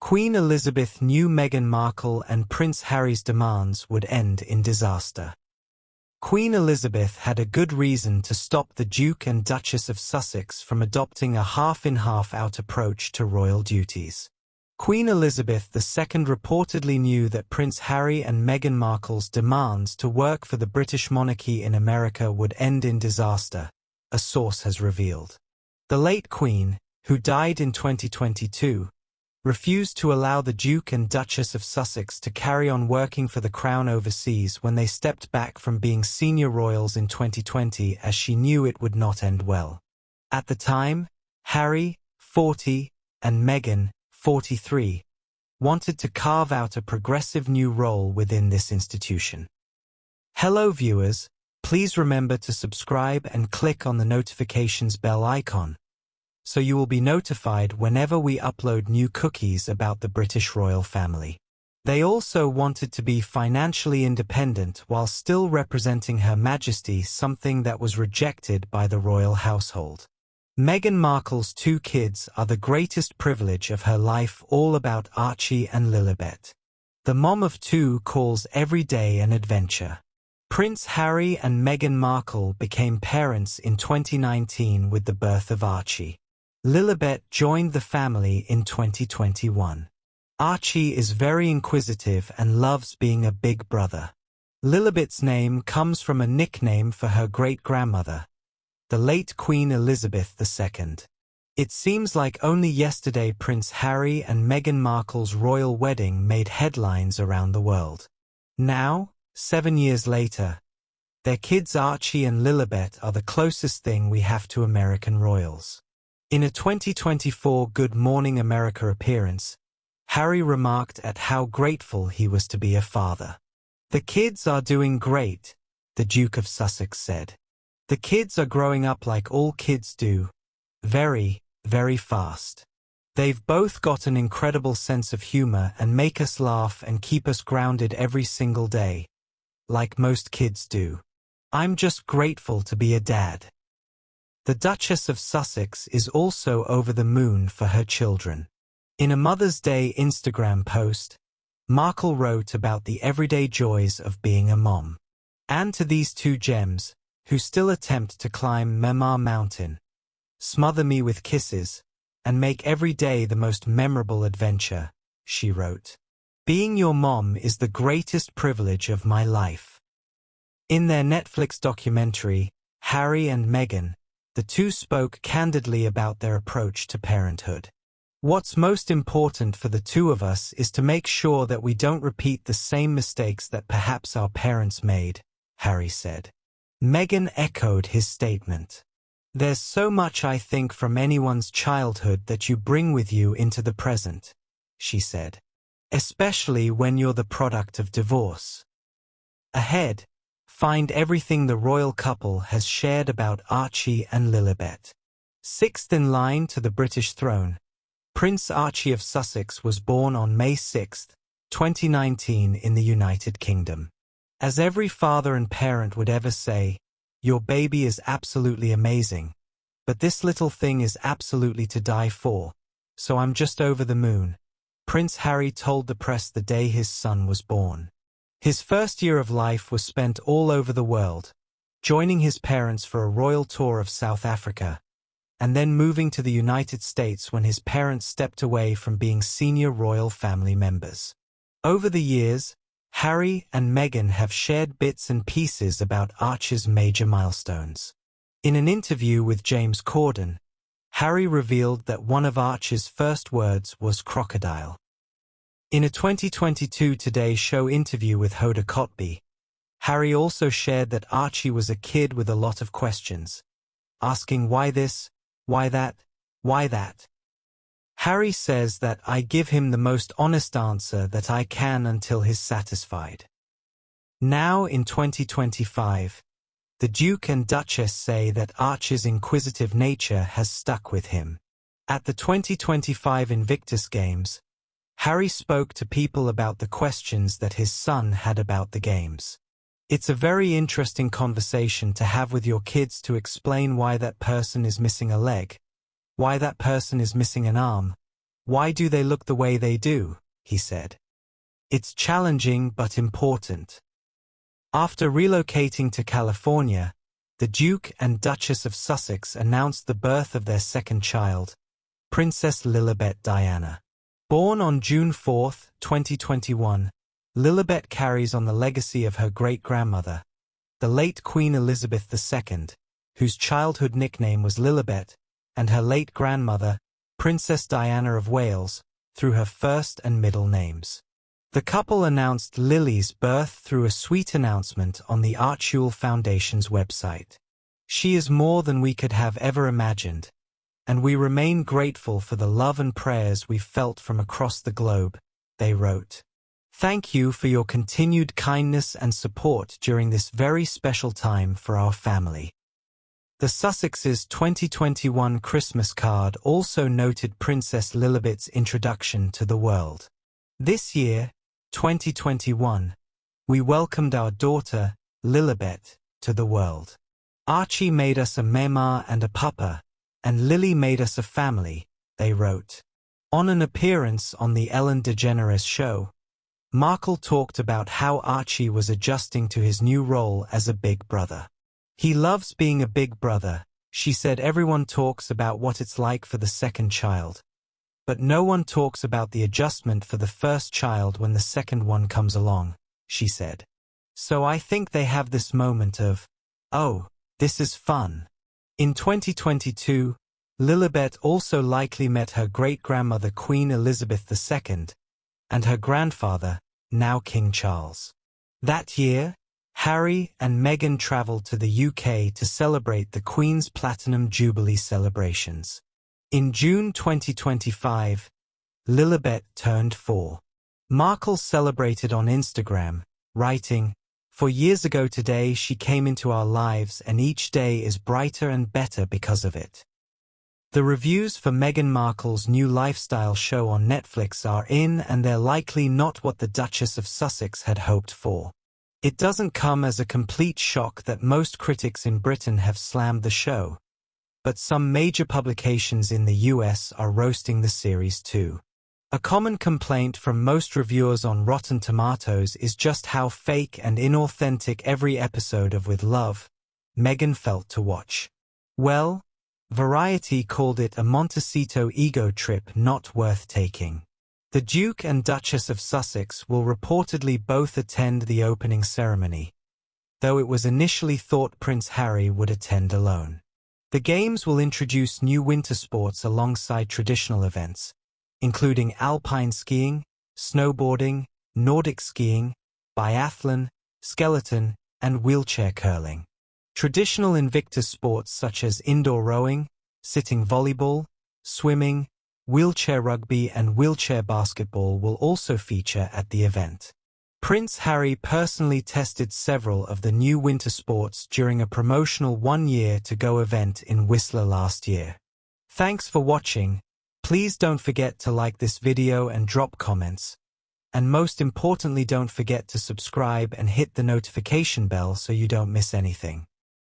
Queen Elizabeth knew Meghan Markle and Prince Harry's demands would end in disaster. Queen Elizabeth had a good reason to stop the Duke and Duchess of Sussex from adopting a half-in half-out approach to royal duties. Queen Elizabeth II reportedly knew that Prince Harry and Meghan Markle's demands to work for the British monarchy in America would end in disaster, a source has revealed. The late Queen, who died in 2022, refused to allow the Duke and Duchess of Sussex to carry on working for the Crown overseas when they stepped back from being senior royals in 2020, as she knew it would not end well. At the time, Harry, 40, and Meghan, 43, wanted to carve out a progressive new role within this institution. Hello viewers, please remember to subscribe and click on the notifications bell icon, so you will be notified whenever we upload new cookies about the British royal family. They also wanted to be financially independent while still representing Her Majesty, something that was rejected by the royal household. Meghan Markle's two kids are the greatest privilege of her life, all about Archie and Lilibet. The mom of two calls every day an adventure. Prince Harry and Meghan Markle became parents in 2019 with the birth of Archie. Lilibet joined the family in 2021. Archie is very inquisitive and loves being a big brother. Lilibet's name comes from a nickname for her great-grandmother, the late Queen Elizabeth II. It seems like only yesterday Prince Harry and Meghan Markle's royal wedding made headlines around the world. Now, 7 years later, their kids Archie and Lilibet are the closest thing we have to American royals. In a 2024 Good Morning America appearance, Harry remarked at how grateful he was to be a father. "The kids are doing great," the Duke of Sussex said. "The kids are growing up like all kids do. Very, very fast. They've both got an incredible sense of humor and make us laugh and keep us grounded every single day, like most kids do. I'm just grateful to be a dad." The Duchess of Sussex is also over the moon for her children. In a Mother's Day Instagram post, Markle wrote about the everyday joys of being a mom. "And to these two gems, who still attempt to climb Meghans Mountain, smother me with kisses, and make every day the most memorable adventure," she wrote. "Being your mom is the greatest privilege of my life." In their Netflix documentary, Harry and Meghan, the two spoke candidly about their approach to parenthood. "What's most important for the two of us is to make sure that we don't repeat the same mistakes that perhaps our parents made," Harry said. Meghan echoed his statement. "There's so much I think from anyone's childhood that you bring with you into the present," she said. "Especially when you're the product of divorce." Ahead, find everything the royal couple has shared about Archie and Lilibet. Sixth in line to the British throne, Prince Archie of Sussex was born on May 6, 2019 in the United Kingdom. As every father and parent would ever say, "Your baby is absolutely amazing, but this little thing is absolutely to die for, so I'm just over the moon," Prince Harry told the press the day his son was born. His first year of life was spent all over the world, joining his parents for a royal tour of South Africa, and then moving to the United States when his parents stepped away from being senior royal family members. Over the years, Harry and Meghan have shared bits and pieces about Archie's major milestones. In an interview with James Corden, Harry revealed that one of Archie's first words was crocodile. In a 2022 Today Show interview with Hoda Kotb, Harry also shared that Archie was a kid with a lot of questions, asking why this, why that, why that. Harry says that "I give him the most honest answer that I can until he's satisfied." Now in 2025, the Duke and Duchess say that Archie's inquisitive nature has stuck with him. At the 2025 Invictus Games, Harry spoke to people about the questions that his son had about the games. "It's a very interesting conversation to have with your kids to explain why that person is missing a leg, why that person is missing an arm, Why do they look the way they do? He said. It's challenging but important. After relocating to California, the Duke and Duchess of Sussex announced the birth of their second child, Princess Lilibet Diana. Born on June 4, 2021, Lilibet carries on the legacy of her great-grandmother, the late Queen Elizabeth II, whose childhood nickname was Lilibet, and her late grandmother, Princess Diana of Wales, through her first and middle names. The couple announced Lily's birth through a sweet announcement on the Archie Foundation's website. She is more than we could have ever imagined, and we remain grateful for the love and prayers we've felt from across the globe, they wrote. Thank you for your continued kindness and support during this very special time for our family. The Sussex's 2021 Christmas card also noted Princess Lilibet's introduction to the world. This year, 2021, we welcomed our daughter, Lilibet, to the world. Archie made us a mama and a papa, and Lily made us a family, they wrote. On an appearance on the Ellen DeGeneres show, Markle talked about how Archie was adjusting to his new role as a big brother. He loves being a big brother, she said. Everyone talks about what it's like for the second child, but no one talks about the adjustment for the first child when the second one comes along, she said. So I think they have this moment of, oh, this is fun. In 2022, Lilibet also likely met her great-grandmother Queen Elizabeth II, and her grandfather, now King Charles. That year, Harry and Meghan travelled to the UK to celebrate the Queen's Platinum Jubilee celebrations. In June 2025, Lilibet turned 4. Markle celebrated on Instagram, writing, "For years ago today she came into our lives and each day is brighter and better because of it." The reviews for Meghan Markle's new lifestyle show on Netflix are in, and they're likely not what the Duchess of Sussex had hoped for. It doesn't come as a complete shock that most critics in Britain have slammed the show, but some major publications in the US are roasting the series too. A common complaint from most reviewers on Rotten Tomatoes is just how fake and inauthentic every episode of With Love, Meghan felt to watch. Well, Variety called it a Montecito ego trip not worth taking. The Duke and Duchess of Sussex will reportedly both attend the opening ceremony, though it was initially thought Prince Harry would attend alone. The Games will introduce new winter sports alongside traditional events, including alpine skiing, snowboarding, Nordic skiing, biathlon, skeleton, and wheelchair curling. Traditional Invictus sports such as indoor rowing, sitting volleyball, swimming, wheelchair rugby and wheelchair basketball will also feature at the event. Prince Harry personally tested several of the new winter sports during a promotional one-year-to-go event in Whistler last year. Thanks for watching. Please don't forget to like this video and drop comments. And most importantly, don't forget to subscribe and hit the notification bell so you don't miss anything.